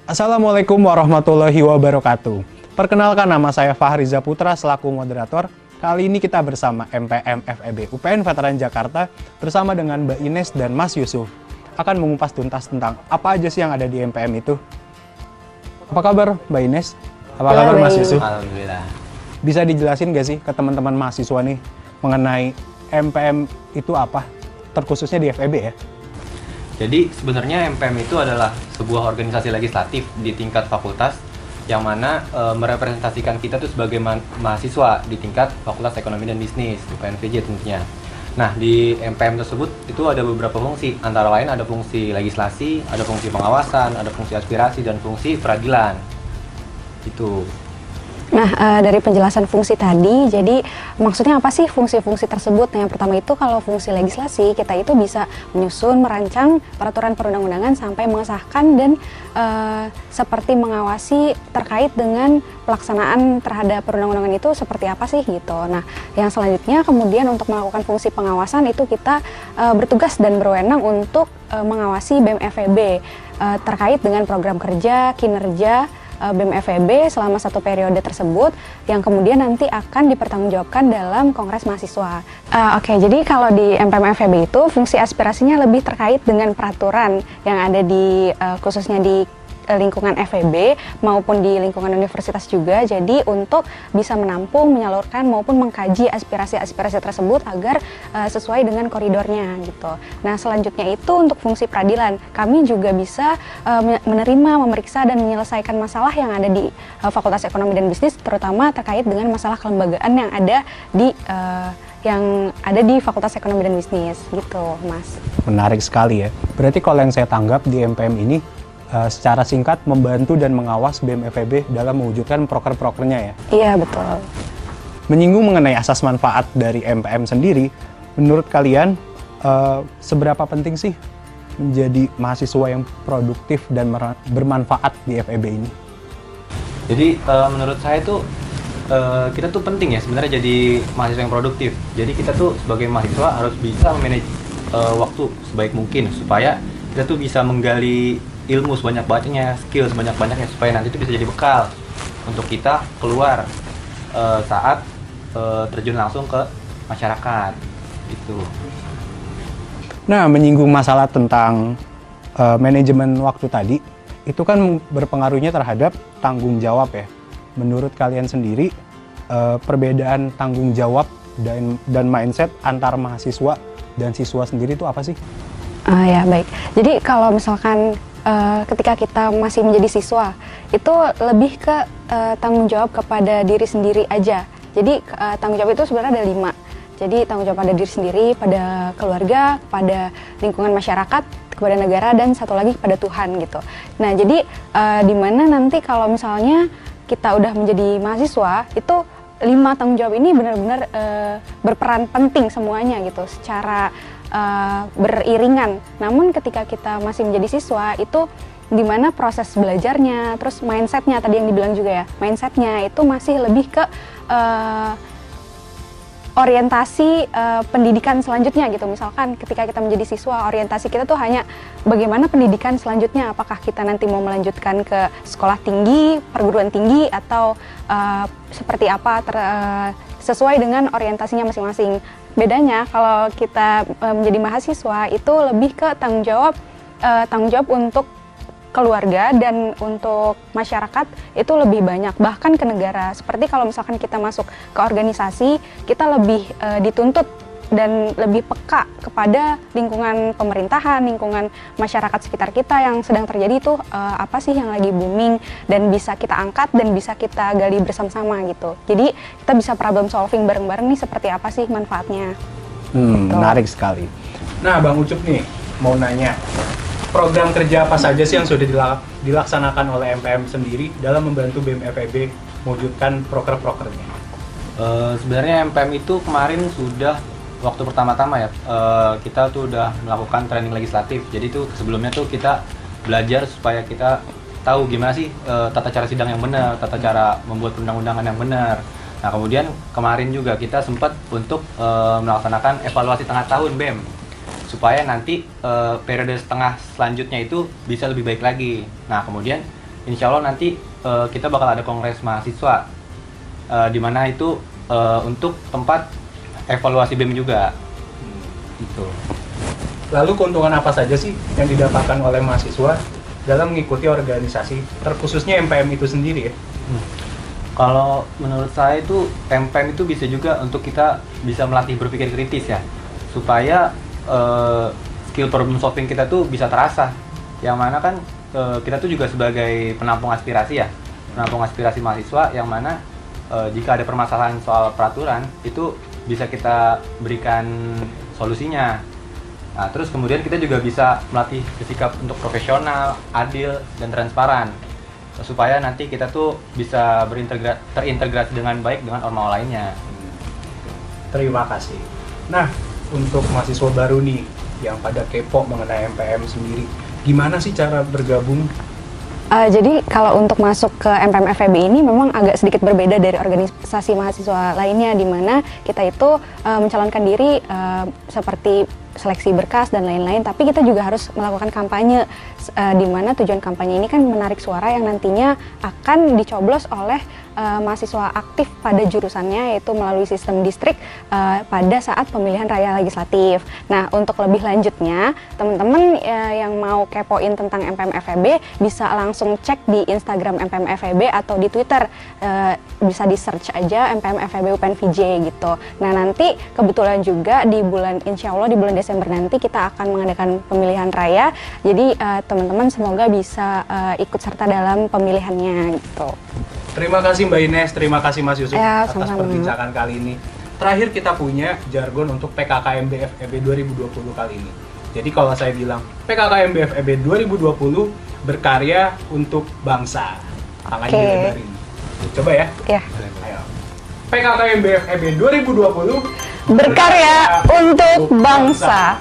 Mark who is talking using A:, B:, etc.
A: Assalamualaikum warahmatullahi wabarakatuh. Perkenalkan, nama saya Fahriza Putra selaku moderator. Kali ini kita bersama MPM FEB UPN Veteran Jakarta bersama dengan Mbak Ines dan Mas Yusuf akan mengupas tuntas tentang apa aja sih yang ada di MPM itu. Apa kabar Mbak Ines? Apa kabar Mas Yusuf?
B: Alhamdulillah.
A: Bisa dijelasin gak sih ke teman-teman mahasiswa nih mengenai MPM itu apa? Terkhususnya di FEB ya?
B: Jadi sebenarnya MPM itu adalah sebuah organisasi legislatif di tingkat fakultas yang mana merepresentasikan kita tuh sebagai mahasiswa di tingkat Fakultas Ekonomi dan Bisnis, UPNVJ tentunya. Nah, di MPM tersebut itu ada beberapa fungsi, antara lain ada fungsi legislasi, ada fungsi pengawasan, ada fungsi aspirasi, dan fungsi peradilan. Itu.
C: Nah, dari penjelasan fungsi tadi, jadi maksudnya apa sih fungsi-fungsi tersebut? Nah, yang pertama itu kalau fungsi legislasi, kita itu bisa menyusun, merancang peraturan perundang-undangan sampai mengesahkan dan seperti mengawasi terkait dengan pelaksanaan terhadap perundang-undangan itu seperti apa sih gitu. Nah, yang selanjutnya kemudian untuk melakukan fungsi pengawasan itu kita bertugas dan berwenang untuk mengawasi BEM FEB terkait dengan program kerja, kinerja BEM FEB selama satu periode tersebut yang kemudian nanti akan dipertanggungjawabkan dalam Kongres Mahasiswa. Oke, jadi kalau di MPM FEB itu fungsi aspirasinya lebih terkait dengan peraturan yang ada di khususnya di lingkungan FEB maupun di lingkungan universitas juga, jadi untuk bisa menampung, menyalurkan maupun mengkaji aspirasi-aspirasi tersebut agar sesuai dengan koridornya gitu. Nah, selanjutnya itu untuk fungsi peradilan, kami juga bisa menerima, memeriksa dan menyelesaikan masalah yang ada di Fakultas Ekonomi dan Bisnis, terutama terkait dengan masalah kelembagaan yang ada di Fakultas Ekonomi dan Bisnis gitu, Mas.
A: Menarik sekali ya. Berarti kalau yang saya tanggap di MPM ini secara singkat membantu dan mengawas BEM FEB dalam mewujudkan proker-prokernya ya?
C: Iya, betul.
A: Menyinggung mengenai asas manfaat dari MPM sendiri, menurut kalian seberapa penting sih menjadi mahasiswa yang produktif dan bermanfaat di FEB ini?
B: Jadi menurut saya tuh kita tuh penting ya sebenarnya jadi mahasiswa yang produktif. Jadi kita tuh sebagai mahasiswa harus bisa memanage waktu sebaik mungkin supaya kita tuh bisa menggali ilmu sebanyak-banyaknya, skill sebanyak-banyaknya supaya nanti itu bisa jadi bekal untuk kita keluar saat terjun langsung ke masyarakat gitu.
A: Nah, menyinggung masalah tentang manajemen waktu tadi, itu kan berpengaruhnya terhadap tanggung jawab ya. Menurut kalian sendiri, perbedaan tanggung jawab dan mindset antar mahasiswa dan siswa sendiri itu apa sih?
C: Ya, baik. Jadi kalau misalkan ketika kita masih menjadi siswa, itu lebih ke tanggung jawab kepada diri sendiri aja. Jadi tanggung jawab itu sebenarnya ada 5. Jadi tanggung jawab pada diri sendiri, pada keluarga, pada lingkungan masyarakat, kepada negara, dan satu lagi kepada Tuhan gitu. Nah, jadi di mana nanti kalau misalnya kita udah menjadi mahasiswa, itu 5 tanggung jawab ini benar-benar berperan penting semuanya gitu, secara beriringan. Namun ketika kita masih menjadi siswa, itu dimana proses belajarnya, terus mindsetnya tadi yang dibilang juga ya, mindsetnya itu masih lebih ke orientasi pendidikan selanjutnya gitu. Misalkan ketika kita menjadi siswa, orientasi kita tuh hanya bagaimana pendidikan selanjutnya, apakah kita nanti mau melanjutkan ke sekolah tinggi, perguruan tinggi, atau seperti apa sesuai dengan orientasinya masing-masing. Bedanya kalau kita menjadi mahasiswa itu lebih ke tanggung jawab untuk keluarga dan untuk masyarakat itu lebih banyak, bahkan ke negara. Seperti kalau misalkan kita masuk ke organisasi, kita lebih dituntut dan lebih peka kepada lingkungan pemerintahan, lingkungan masyarakat sekitar kita yang sedang terjadi itu apa sih yang lagi booming dan bisa kita angkat dan bisa kita gali bersama-sama gitu. Jadi kita bisa problem solving bareng-bareng nih, seperti apa sih manfaatnya. Gitu.
A: Menarik sekali. Nah, Bang Ucup nih mau nanya, program kerja apa saja sih yang sudah dilaksanakan oleh MPM sendiri dalam membantu BEM FEB mewujudkan proker-prokernya?
B: Sebenarnya MPM itu kemarin sudah waktu pertama-tama ya, kita tuh udah melakukan training legislatif. Jadi tuh sebelumnya tuh kita belajar supaya kita tahu gimana sih tata cara sidang yang benar, tata cara membuat undang-undangan yang benar. Nah, kemudian kemarin juga kita sempat untuk melaksanakan evaluasi tengah tahun BEM supaya nanti periode setengah selanjutnya itu bisa lebih baik lagi. Nah, kemudian insya Allah nanti kita bakal ada kongres mahasiswa, di mana itu untuk tempat evaluasi BEM juga. Gitu.
A: Lalu keuntungan apa saja sih yang didapatkan oleh mahasiswa dalam mengikuti organisasi, terkhususnya MPM itu sendiri ya?
B: Kalau menurut saya itu MPM itu bisa juga untuk kita bisa melatih berpikir kritis ya, supaya skill problem solving kita tuh bisa terasa. Yang mana kan kita tuh juga sebagai penampung aspirasi ya, penampung aspirasi mahasiswa, yang mana jika ada permasalahan soal peraturan itu bisa kita berikan solusinya. Nah, terus kemudian kita juga bisa melatih bersikap untuk profesional, adil, dan transparan, supaya nanti kita tuh bisa terintegrasi dengan baik dengan ormawa lainnya.
A: Terima kasih. Nah, untuk mahasiswa baru nih yang pada kepo mengenai MPM sendiri, gimana sih cara bergabung?
C: Jadi kalau untuk masuk ke MPM FEB ini memang agak sedikit berbeda dari organisasi mahasiswa lainnya, di mana kita itu mencalonkan diri seperti seleksi berkas dan lain-lain, tapi kita juga harus melakukan kampanye, di mana tujuan kampanye ini kan menarik suara yang nantinya akan dicoblos oleh mahasiswa aktif pada jurusannya, yaitu melalui sistem distrik pada saat pemilihan raya legislatif. Nah, untuk lebih lanjutnya, teman-teman yang mau kepoin tentang MPM FEB bisa langsung cek di Instagram MPM FEB atau di Twitter, bisa di search aja MPM FEB UPN VJ gitu. Nah, nanti kebetulan juga di bulan, insya Allah di bulan Desember nanti kita akan mengadakan pemilihan raya, jadi teman-teman semoga bisa ikut serta dalam pemilihannya gitu.
A: Terima kasih Mbak Ines, terima kasih Mas Yusuf
C: Ya,
A: atas
C: sama-sama.
A: perbincangan kali ini. Terakhir kita punya jargon untuk PKKMB FEB 2020 kali ini. Jadi kalau saya bilang PKKMB FEB 2020 berkarya untuk bangsa. Tangan dilebarin. Coba ya.
C: Ya.
A: Ayo. PKKMB FEB 2020
C: Berkarya untuk bangsa.